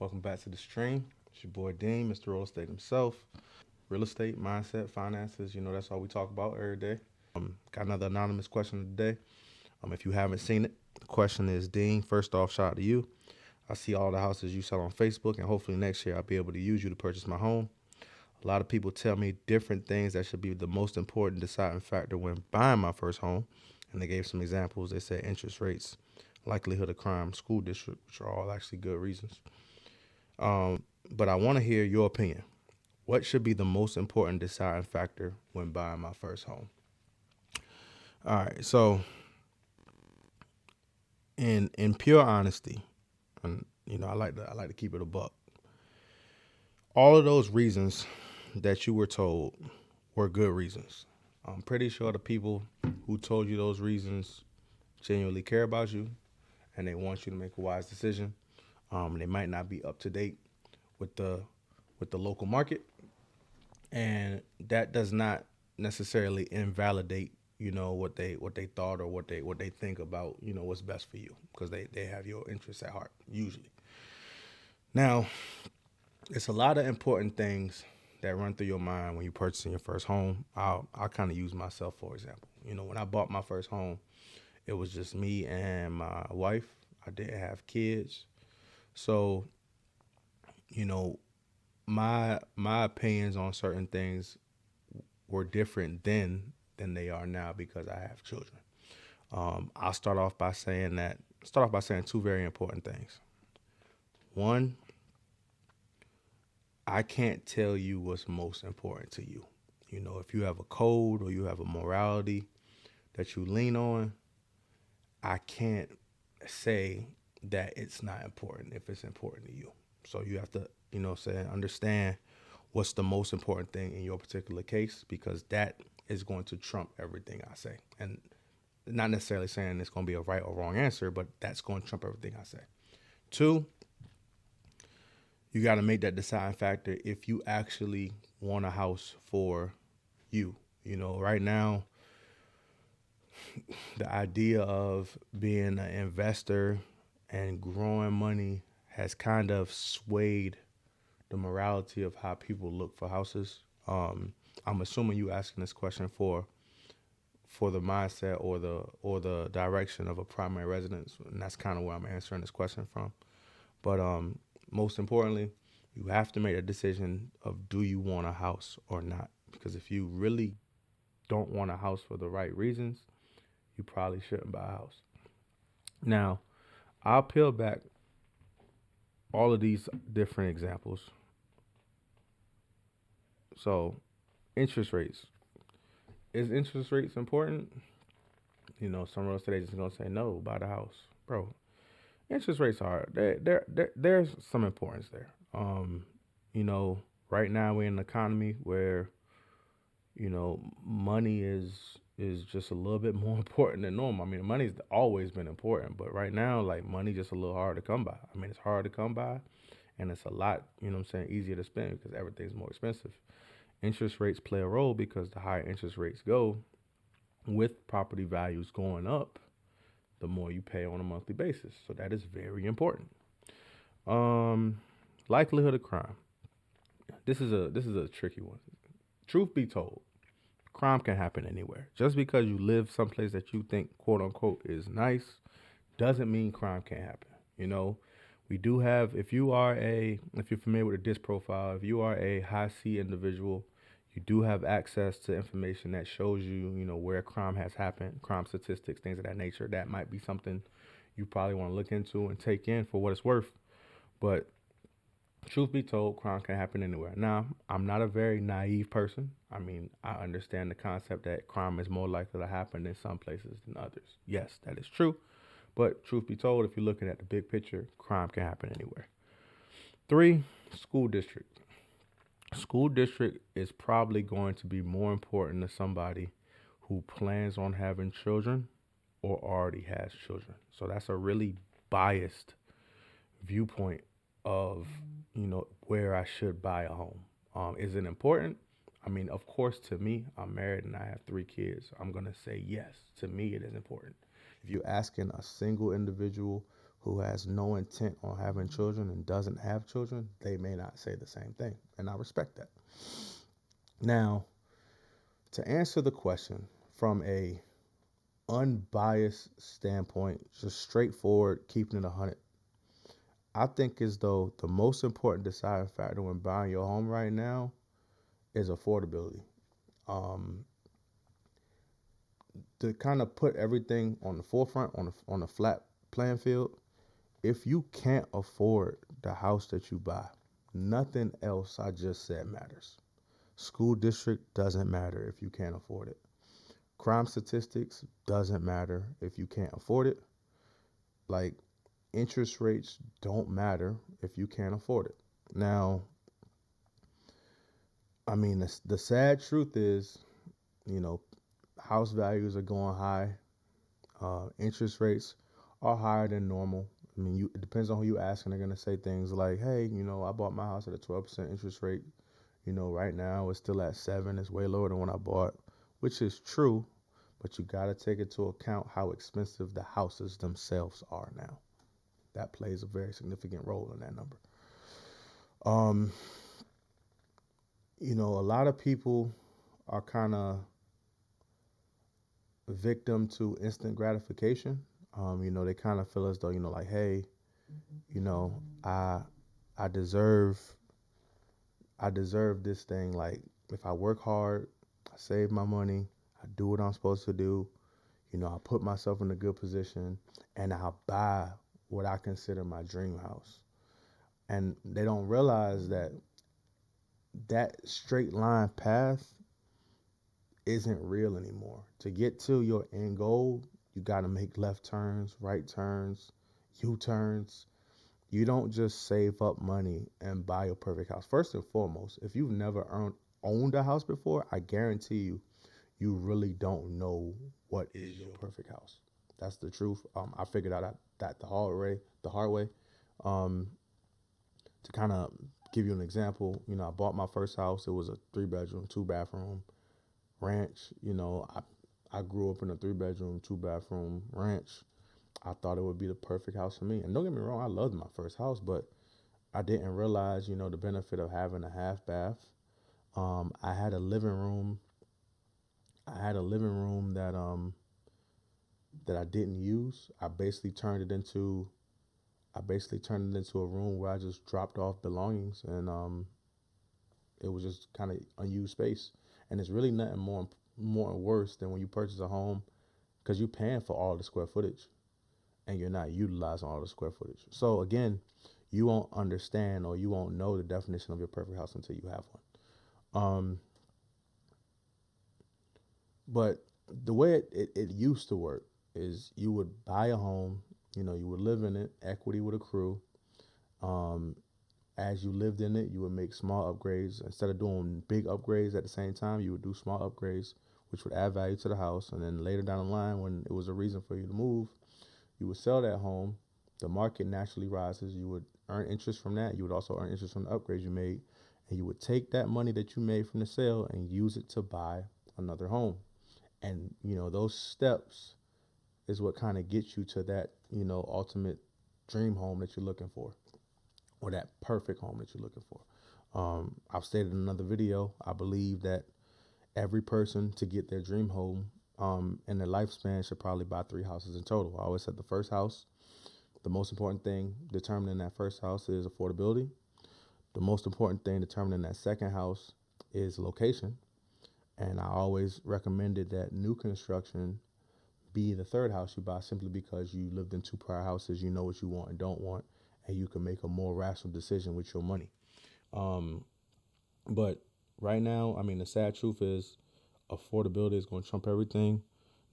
Welcome back to the stream. It's your boy Dean, Mr. RolleEstate himself. Real estate, mindset, finances, that's all we talk about every day. Got another anonymous question of the day. If you haven't seen it, the question is, Dean, first off, shout out to you. I see all the houses you sell on Facebook, and hopefully next year I'll be able to use you to purchase my home. A lot of people tell me different things that should be the most important deciding factor when buying my first home. And they gave some examples. They said interest rates, likelihood of crime, school district, which are all actually good reasons. But I want to hear your opinion. What should be the most important deciding factor when buying my first home? All right, so in pure honesty, and I like to keep it a buck. All of those reasons that you were told were good reasons. I'm pretty sure the people who told you those reasons genuinely care about you and they want you to make a wise decision. They might not be up to date with the local market, and that does not necessarily invalidate what they thought or what they think about what's best for you, because they have your interests at heart usually. Now, it's a lot of important things that run through your mind when you're purchasing your first home. I'll kind of use myself for example. When I bought my first home, it was just me and my wife. I didn't have kids, so you know my opinions on certain things were different then than they are now because I have children. I'll start off by saying two very important things. One, I can't tell you what's most important to you. If you have a code or you have a morality that you lean on, I can't say that it's not important if it's important to you. So you have to, understand what's the most important thing in your particular case, because that is going to trump everything I say. And not necessarily saying it's going to be a right or wrong answer, but that's going to trump everything I say. Two, you got to make that deciding factor if you actually want a house for you. Right now, the idea of being an investor and growing money has kind of swayed the morality of how people look for houses. I'm assuming you asking this question for the mindset or the direction of a primary residence, and that's kind of where I'm answering this question from. But most importantly, you have to make a decision of, do you want a house or not? Because if you really don't want a house for the right reasons, you probably shouldn't buy a house. Now, I'll peel back all of these different examples. So, interest rates. Is interest rates important? Some real estate agents are gonna say no, buy the house, bro. Interest rates are there's some importance there. You know, right now we're in an economy where money is just a little bit more important than normal. I mean, money's always been important, but right now, like, money just a little hard to come by. I mean, it's hard to come by, and it's a lot, easier to spend because everything's more expensive. Interest rates play a role because the higher interest rates go, with property values going up, the more you pay on a monthly basis. So that is very important. Um, Likelihood of crime. This is a tricky one. Truth be told, crime can happen anywhere. Just because you live someplace that you think quote unquote is nice doesn't mean crime can't happen. We do have, if you're familiar with the DIS profile, if you are a high C individual, you do have access to information that shows you, where crime has happened, crime statistics, things of that nature. That might be something you probably want to look into and take in for what it's worth. But truth be told, crime can happen anywhere. Now, I'm not a very naive person. I mean, I understand the concept that crime is more likely to happen in some places than others. Yes, that is true. But truth be told, if you're looking at the big picture, crime can happen anywhere. Three, school district. School district is probably going to be more important to somebody who plans on having children or already has children. So that's a really biased viewpoint of where I should buy a home. Is it important? I mean, of course, to me, I'm married and I have three kids. I'm gonna say yes. To me, it is important. If you're asking a single individual who has no intent on having children and doesn't have children, they may not say the same thing. And I respect that. Now, to answer the question from a unbiased standpoint, just straightforward, keeping it 100, I think as though the most important deciding factor when buying your home right now is affordability. Um, to kind of put everything on the forefront, on a flat playing field, if you can't afford the house that you buy, nothing else I just said matters. School district doesn't matter if you can't afford it. Crime statistics doesn't matter if you can't afford it. Like, interest rates don't matter if you can't afford it. Now, I mean, the sad truth is, you know, house values are going high. Interest rates are higher than normal. I mean, it depends on who you ask, and they're gonna say things like, "Hey, I bought my house at a 12% interest rate. Right now it's still at 7. It's way lower than when I bought," which is true, but you gotta take into account how expensive the houses themselves are now. That plays a very significant role in that number. Um, a lot of people are kind of victim to instant gratification. They kind of feel as though, like, hey, you know, I I deserve I deserve this thing. Like, if I work hard, I save my money, I do what I'm supposed to do, I put myself in a good position, and I'll buy what I consider my dream house. And they don't realize that that straight line path isn't real anymore. To get to your end goal, you got to make left turns, right turns, U turns. You don't just save up money and buy a perfect house. First and foremost, if you've never owned a house before, I guarantee you really don't know what is your perfect house. That's the truth. I figured out that the hard way. Um, to kind of give you an example, I bought my first house. It was a 3 bedroom, 2 bathroom ranch. I grew up in a 3 bedroom, 2 bathroom ranch. I thought it would be the perfect house for me. And don't get me wrong, I loved my first house, but I didn't realize, the benefit of having a half bath. I had a living room. I had a living room that I didn't use. I basically turned it into a room where I just dropped off belongings, and it was just kind of unused space. And it's really nothing more worse than when you purchase a home because you're paying for all the square footage and you're not utilizing all the square footage. So again, you won't understand or you won't know the definition of your perfect house until you have one. But the way it used to work is you would buy a home, you would live in it, equity would accrue. Um, as you lived in it, you would make small upgrades. Instead of doing big upgrades at the same time, you would do small upgrades, which would add value to the house. And then later down the line, when it was a reason for you to move, you would sell that home. The market naturally rises. You would earn interest from that. You would also earn interest from the upgrades you made. And you would take that money that you made from the sale and use it to buy another home. And, those steps is what kind of gets you to that, ultimate dream home that you're looking for, or that perfect home that you're looking for. I've stated in another video, I believe that every person to get their dream home in their lifespan should probably buy 3 houses in total. I always said the first house, the most important thing determining that first house is affordability. The most important thing determining that second house is location. And I always recommended that new construction be the third house you buy simply because you lived in 2 prior houses, you know what you want and don't want, and you can make a more rational decision with your money. Um, but right now, I mean, the sad truth is affordability is going to trump everything.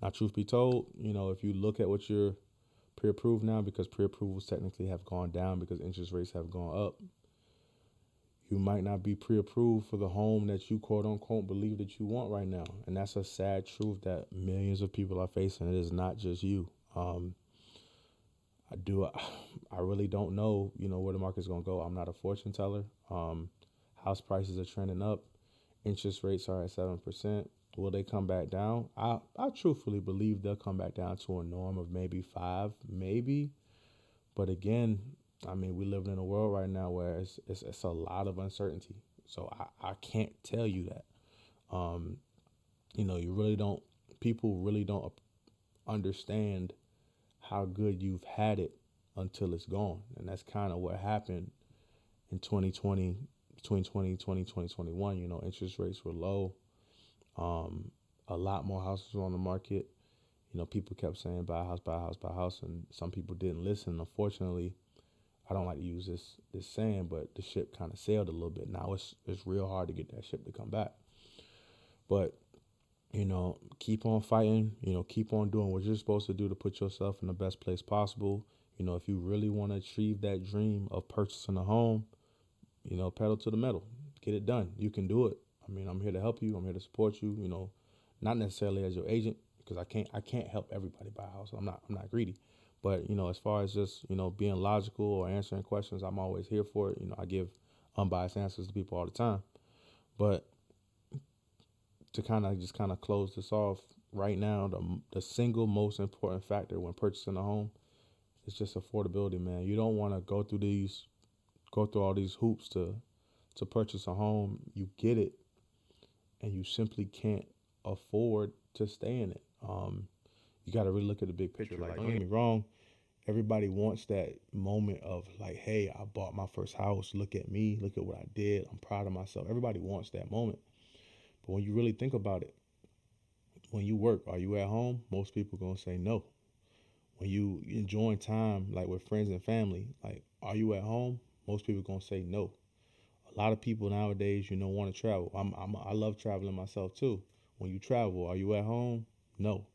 Now, truth be told, if you look at what you're pre-approved now, because pre-approvals technically have gone down because interest rates have gone up, you might not be pre-approved for the home that you quote unquote believe that you want right now. And that's a sad truth that millions of people are facing. It is not just you. Um, I do. I really don't know, where the market's going to go. I'm not a fortune teller. House prices are trending up. Interest rates are at 7%. Will they come back down? I truthfully believe they'll come back down to a norm of maybe 5, maybe. But again, I mean, we live in a world right now where it's a lot of uncertainty. So I can't tell you that. Um, you really don't. People really don't understand how good you've had it until it's gone, and that's kind of what happened in 2020, between 2020 2021. Interest rates were low. Um, a lot more houses were on the market. People kept saying buy a house, buy a house, buy a house, and some people didn't listen. Unfortunately, I don't like to use this saying, but the ship kind of sailed a little bit. Now it's real hard to get that ship to come back. But keep on fighting. Keep on doing what you're supposed to do to put yourself in the best place possible. If you really want to achieve that dream of purchasing a home, pedal to the metal, get it done. You can do it. I mean, I'm here to help you. I'm here to support you. Not necessarily as your agent because I can't help everybody buy a house. I'm not greedy. But as far as just being logical or answering questions, I'm always here for it. I give unbiased answers to people all the time. But to kind of close this off right now, the single most important factor when purchasing a home is just affordability, man. You don't want to go through all these hoops to purchase a home. You get it, and you simply can't afford to stay in it. You got to really look at the big picture. Like, don't get me wrong, everybody wants that moment of like, hey, I bought my first house. Look at me. Look at what I did. I'm proud of myself. Everybody wants that moment. But when you really think about it, when you work, are you at home? Most people gonna say no. When you enjoying time like with friends and family, like, are you at home? Most people gonna say no. A lot of people nowadays, want to travel. I love traveling myself too. When you travel, are you at home? No.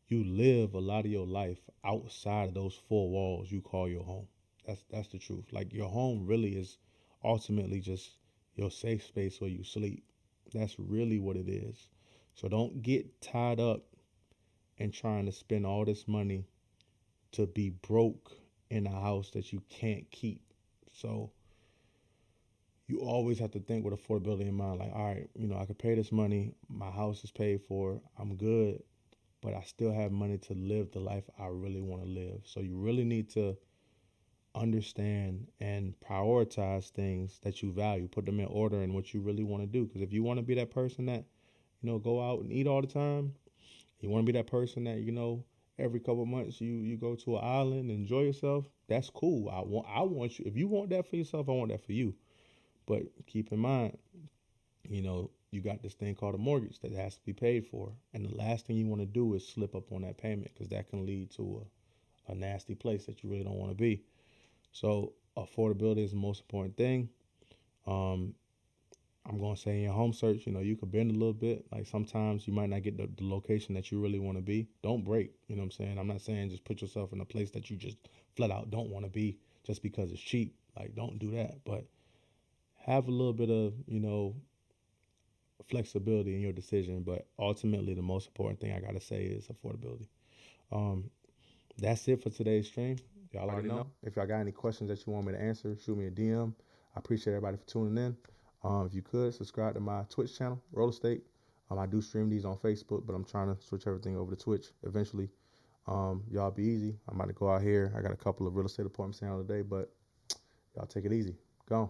You live a lot of your life outside of those four walls you call your home. That's the truth. Like, your home really is ultimately just your safe space where you sleep. That's really what it is. So don't get tied up in trying to spend all this money to be broke in a house that you can't keep. So you always have to think with affordability in mind. Like, all right, I could pay this money. My house is paid for. I'm good, but I still have money to live the life I really want to live. So you really need to understand and prioritize things that you value. Put them in order in what you really want to do. Because if you want to be that person that go out and eat all the time, you want to be that person that every couple of months you go to an island and enjoy yourself. That's cool. I want you. If you want that for yourself, I want that for you. But keep in mind, you got this thing called a mortgage that has to be paid for. And the last thing you want to do is slip up on that payment because that can lead to a nasty place that you really don't want to be. So affordability is the most important thing. Um, I'm going to say in your home search, you could bend a little bit. Like, sometimes you might not get the location that you really want to be. Don't break. You know what I'm saying? I'm not saying just put yourself in a place that you just flat out don't want to be just because it's cheap. Like, don't do that. But have a little bit of, flexibility in your decision. But ultimately, the most important thing I got to say is affordability. Um, that's it for today's stream. Y'all already know. If y'all got any questions that you want me to answer, shoot me a DM. I appreciate everybody for tuning in. If you could, subscribe to my Twitch channel, RolleEstate. I do stream these on Facebook, but I'm trying to switch everything over to Twitch eventually. Y'all be easy. I'm about to go out here. I got a couple of real estate appointments to handle today, but y'all take it easy. Go on.